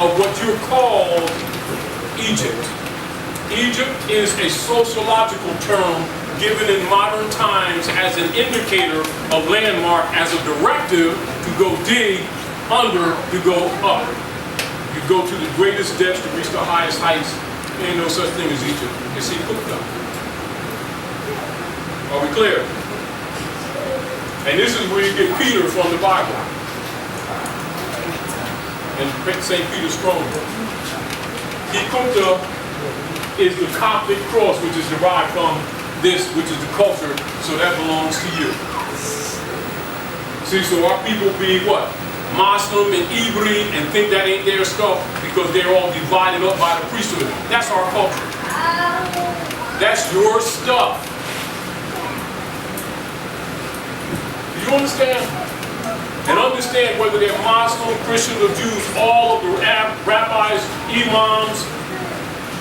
of what you're called Egypt. Egypt is a sociological term given in modern times as an indicator, a landmark, as a directive to go dig, under to go up. You go to the greatest depths to reach the highest heights. There ain't no such thing as Egypt. It's Ikuta. Are we clear? And this is where you get Peter from the Bible. And St. Peter's throne. Ikuta is the Coptic cross, which is derived from this, which is the culture, so that belongs to you. See, so our people be what? Muslim and Ibri and think that ain't their stuff because they're all divided up by the priesthood. That's our culture. That's your stuff. Do you understand? And understand whether they're Muslim, Christian, or Jews, all of the rabbis, imams,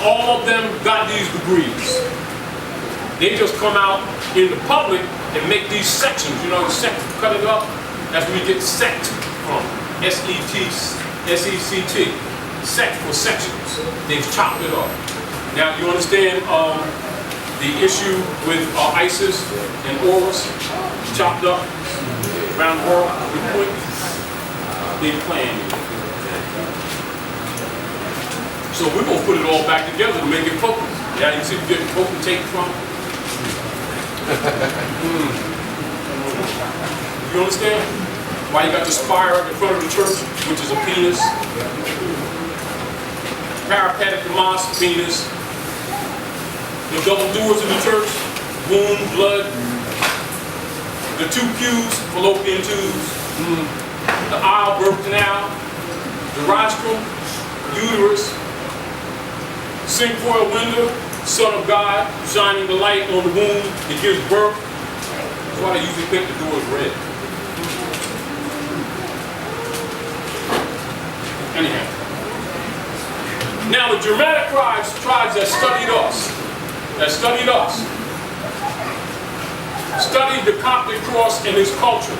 all of them got these degrees. They just come out in the public and make these sections. You know, the sect, cut it up. That's where you get sect from. S-E-C-T. Sect for sections. They've chopped it up. Now, you understand the issue with ISIS and Horus? Chopped up around the world. They're playing it. So we're going to put it all back together to make it potent. Yeah, you see we get potentate from? You understand? Why you got the spire up in front of the church, which is a penis. Parapet at the mosque, penis. The double doors in the church, womb, blood. The two pews, fallopian tubes. The aisle, birth canal. The rostrum, uterus. Cinquefoil window, Son of God, shining the light on the womb, it gives birth. That's why they usually paint the doors red. Anyhow. Now the Germanic tribes that studied the Coptic cross and its culture.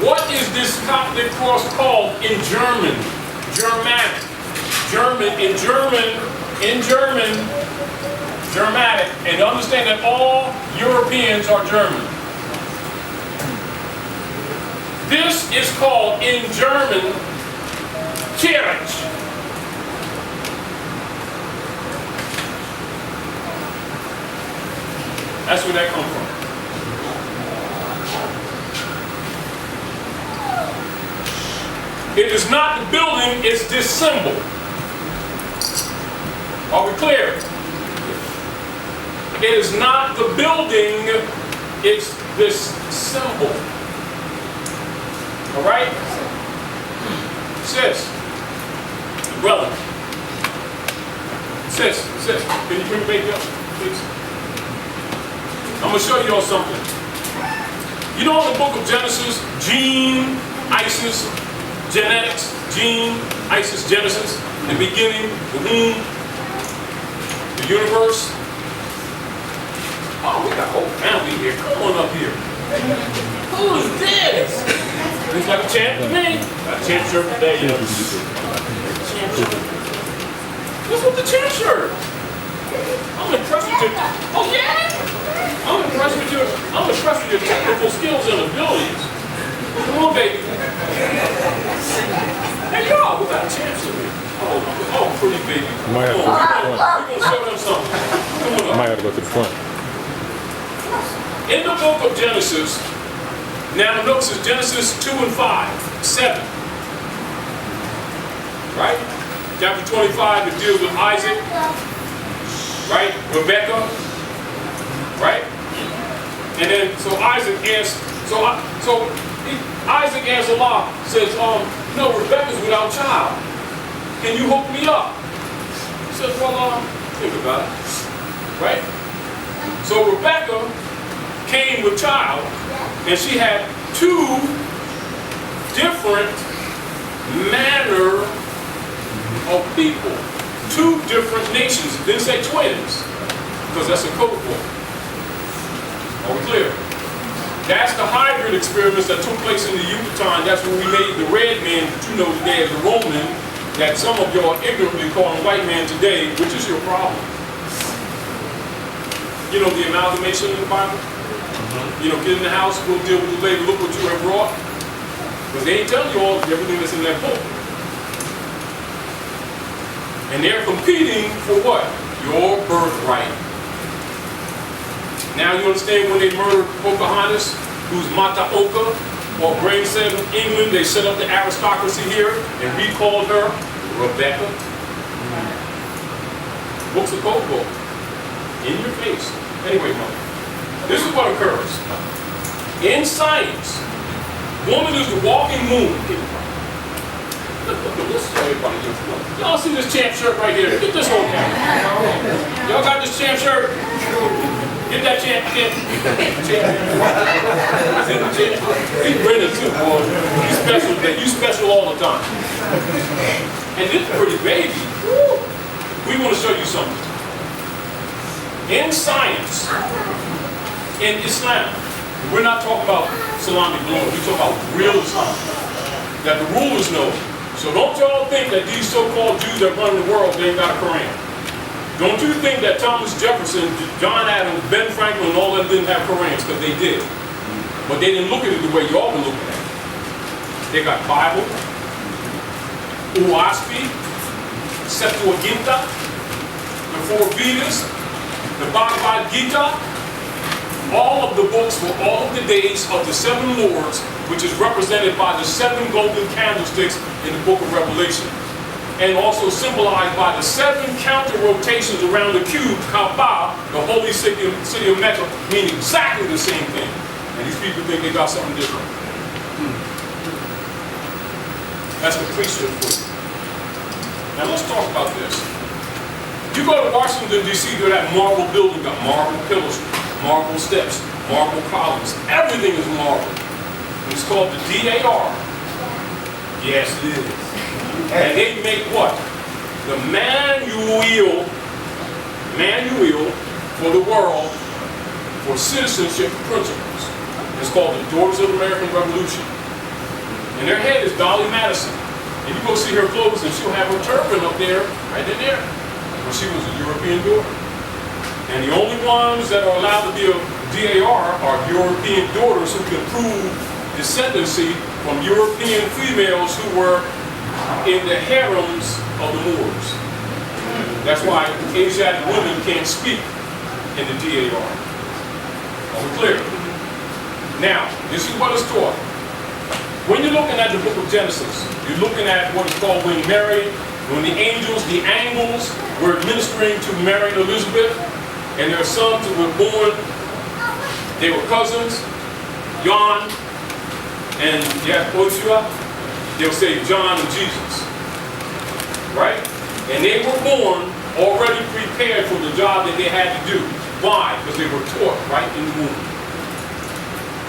What is this Coptic cross called in German? Germanic. Germanic, and understand that all Europeans are German. This is called in German Tarik. That's where that comes from. It is not the building, it's this symbol. Are we clear? It is not the building, it's this symbol. All right? Sis, brother. Sis, can you bring the baby up, please? I'm going to show you all something. You know in the book of Genesis, gene, Isis, genetics, gene, Isis, Genesis, the beginning, the womb, the universe. Oh, we got a whole family here. Come on up here. Who is this? Looks like a champ to me. Got a champ shirt today, yo. Champ shirt. What's with the champ shirt? I'm impressed with your... Oh, yeah? I'm impressed with your technical skills and abilities. Come on, baby. Hey, y'all, we got a champ shirt. Oh, pretty baby. We're going to show them something. Come on up. I might have to go to the front. In the book of Genesis, now notice it's Genesis 2 and 5, 7. Right? Chapter 25, it deals with Isaac. Right? Rebecca. Right? And then, so Isaac asks Allah, says, no, Rebecca's without child. Can you hook me up? He says, well, think about it. Right? So Rebecca came with child, and she had two different manner of people, two different nations. It didn't say twins, because that's a code word. Are we clear? That's the hybrid experiments that took place in the Yucatan. That's when we made the red man that you know today as the Roman, that some of you are ignorantly calling white man today, which is your problem. You know the amalgamation in the Bible? You know, get in the house, go deal with the lady, look what you have brought. Because they ain't telling you all everything that's in that book. And they're competing for what? Your birthright. Now you understand when they murdered Pocahontas, who's Mataoka, or Brain said in England, they set up the aristocracy here and recalled her Rebecca. Book's a code book. In your face. Anyway, mother, this is what occurs. In science, woman is the walking moon. Y'all see this champ shirt right here? Get this on camera. Y'all got this champ shirt? Get that champ. He's Brendan too, boy. You special, you special all the time. And this pretty baby, we want to show you something. In science, in Islam, we're not talking about salami balloon, we're talking about real Islam, that the rulers know. So don't y'all think that these so-called Jews that run the world, they ain't got a Quran. Don't you think that Thomas Jefferson, John Adams, Ben Franklin, and all them didn't have Qurans, because they did. But they didn't look at it the way y'all been looking at it. They got Bible, Uwaspi, Septuaginta, the four Vedas, the Bhagavad Gita, all of the books for all of the days of the seven lords, which is represented by the seven golden candlesticks in the book of Revelation. And also symbolized by the seven counter rotations around the cube, Kaaba, the holy city of Mecca, mean exactly the same thing. And these people think they got something different. That's the priesthood for you. Now let's talk about this. You go to Washington, D.C., to that marble building, got marble pillars, marble steps, marble columns. Everything is marble. It's called the DAR. Yes, it is. And they make what? The manual for the world for citizenship principles. It's called the Daughters of the American Revolution. And their head is Dolly Madison. And you go see her clothes and she'll have her turban up there, right in there. Well, she was a European daughter. And the only ones that are allowed to be a DAR are European daughters who can prove descendancy from European females who were in the harems of the Moors. That's why Asiatic women can't speak in the DAR. Are we clear? Now, this is what is taught. When you're looking at the book of Genesis, you're looking at what is called when the angels, the angles, were ministering to Mary and Elizabeth, and their sons who were born, they were cousins, John and Yahushua. They'll say John and Jesus, right? And they were born already prepared for the job that they had to do. Why? Because they were taught right in the womb.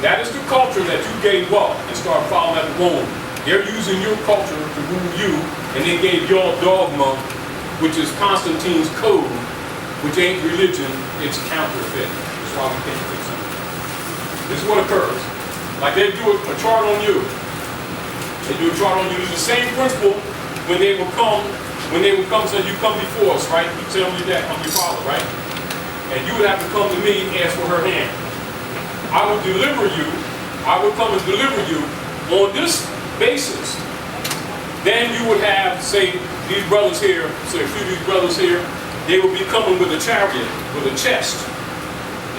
That is the culture that you gave up and started following at the womb. They're using your culture to rule you, and they gave your dogma, which is Constantine's code, which ain't religion, it's counterfeit. That's why we can't fix it. This is what occurs. Like they do a chart on you. They do a chart on you. It's the same principle when they will come, say, you come before us, right? You tell me that, I'm your father, right? And you would have to come to me and ask for her hand. I would deliver you, I would come and deliver you on this basis. Then you would have, say, these brothers here, say a few of these brothers here, they would be coming with a chariot, with a chest.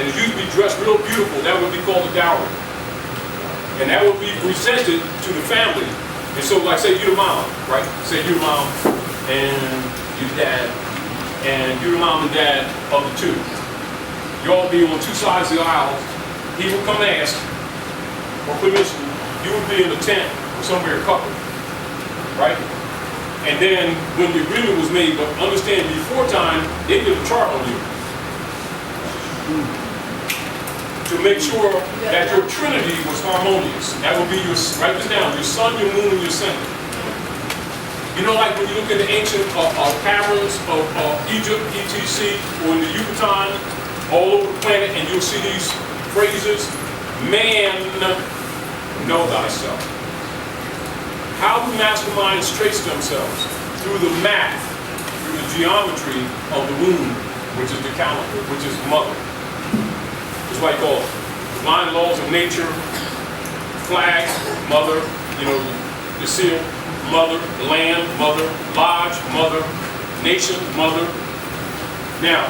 And it used to be dressed real beautiful. That would be called a dowry. And that would be presented to the family. And so, like, say you're the mom, right? Say you're the mom and your dad, and you're the mom and dad of the two. Y'all be on two sides of the aisle. He would come ask for permission. You would be in a tent or somewhere coupled, right? And then when the agreement was made, but understand before time, they did a chart on you. To make sure that your trinity was harmonious. That would be your, write this down, your sun, your moon, and your center. You know, like when you look at the ancient caverns of Egypt, etc., or in the Yucatan, all over the planet, and you'll see these phrases, man, know thyself. How do masterminds trace themselves? through the math, through the geometry of the womb, which is the calendar, which is mother. That's why you call it divine laws of nature, flag, mother, you know, the seal, mother, land, mother, lodge, mother, nation, mother. Now,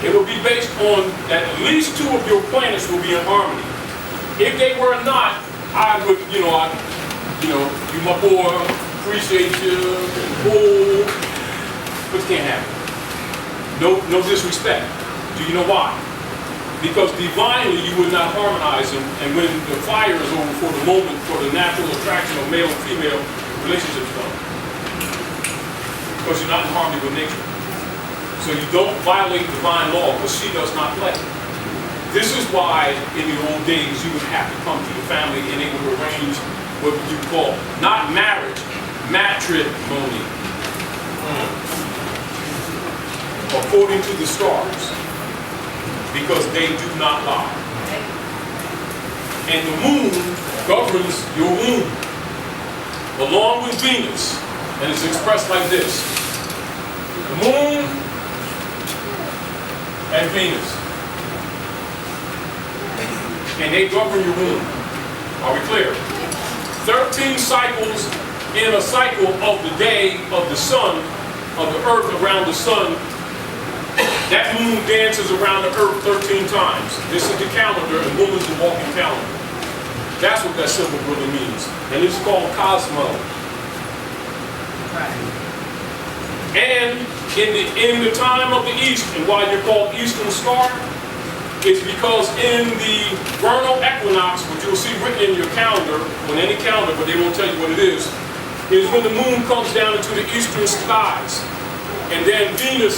it will be based on that at least 2 of your planets will be in harmony. If they were not, I would, you my boy, appreciate you, and cool, but you can't have it. No disrespect. Do you know why? Because divinely you would not harmonize them, and when the fire is over for the moment, for the natural attraction of male and female, relationships done. Because you're not in harmony with nature. So you don't violate divine law, because she does not play. This is why in the old days you would have to come to the family and they would arrange what you call, not marriage, matrimony. According to the stars, because they do not lie. And the moon governs your womb, along with Venus, and it's expressed like this. The moon and Venus. And they govern your womb. Are we clear? 13 cycles in a cycle of the day of the sun, of the earth around the sun. That moon dances around the earth 13 times. This is the calendar, and woman's the walking calendar. That's what that symbol really means. And it's called Cosmo. Right. And in the time of the East, and why you're called Eastern Star, is because in the vernal equinox, which you'll see written in your calendar, on any calendar, but they won't tell you what it is when the moon comes down into the eastern skies. And then Venus